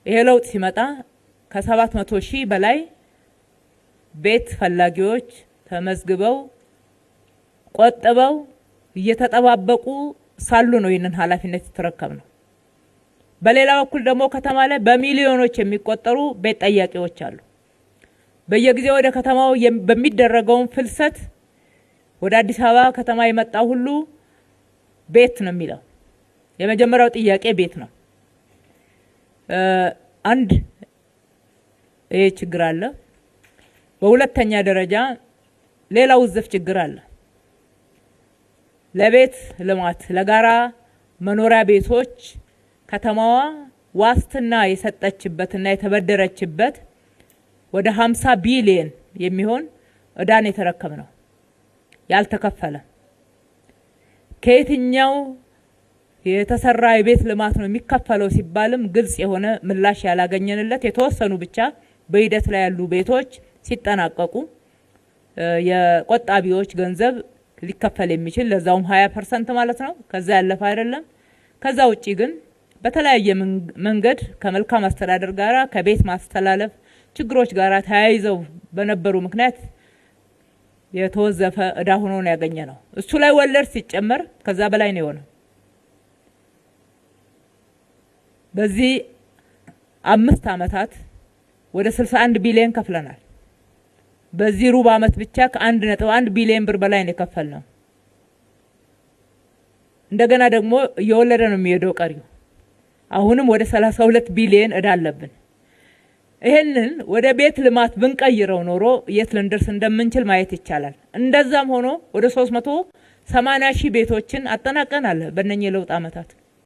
ይሄ ለውጥ ሲመጣ ከ700,000 በላይ ቤት ፈላጊዎች ተመዝግበው ቆጥበው እየተጠባበቁ ሳሉ ነው ይህንን ኃላፊነት የተረከብነው። በሌላ በኩል ደግሞ ከተማ ላይ በሚሊዮኖች የሚቆጠሩ ቤት ጠያቂዎች አሉ። በየጊዜው ወደ ከተማው በሚደረገው ፍልሰት ወደ አዲስ አበባ ከተማ የመጣ ሁሉ ቤት ነው የሚለው። የመጀመሪያው ጥያቄ ቤት ነው። አንድ ይሄ ችግር አለ። በሁለተኛ ደረጃ ሌላው ውዝፍ ችግር አለ። ለቤት ልማት ለጋራ መኖሪያ ቤቶች ከተማዋ ዋስትና የሰጠችበትና የተበደረችበት ወደ 50 ቢሊዮን የሚሆን እዳን የተረከብነው ያልተከፈለ ከየትኛው የተሰራ የቤት ልማት ነው የሚከፈለው ሲባልም ግልጽ የሆነ ምላሽ ያላገኘንለት የተወሰኑ ብቻ በሂደት ላይ ያሉ ቤቶች ሲጠናቀቁ የቆጣቢዎች ገንዘብ ሊከፈል የሚችል ለዛውም 20% ማለት ነው። ከዛ ያለፈ አይደለም። ከዛ ውጪ ግን በተለያየ መንገድ ከመልካም አስተዳደር ጋራ ከቤት ማስተላለፍ ችግሮች ጋራ ተያይዘው በነበሩ ምክንያት የተወዘፈ እዳ ሆኖ ነው ያገኘነው። እሱ ላይ ወለድ ሲጨመር ከዛ በላይ ነው የሆነው። በዚህ 5 ዓመታት ወደ 61 ቢሊዮን ከፍለናል። በዚህ ሩብ ዓመት ብቻ ከ1.1 ቢሊዮን ብር በላይ ነው የከፈልነው። እንደገና ደግሞ እየወለደ ነው የሚሄደው ቀሪው። አሁንም ወደ 32 ቢሊዮን እዳ አለብን። ይሄንን ወደ ቤት ልማት ብንቀይረው ኖሮ የት ልንደርስ እንደምንችል ማየት ይቻላል። እንደዛም ሆኖ ወደ 380,000 ቤቶችን አጠናቀናል በእነኚህ ለውጥ ዓመታት።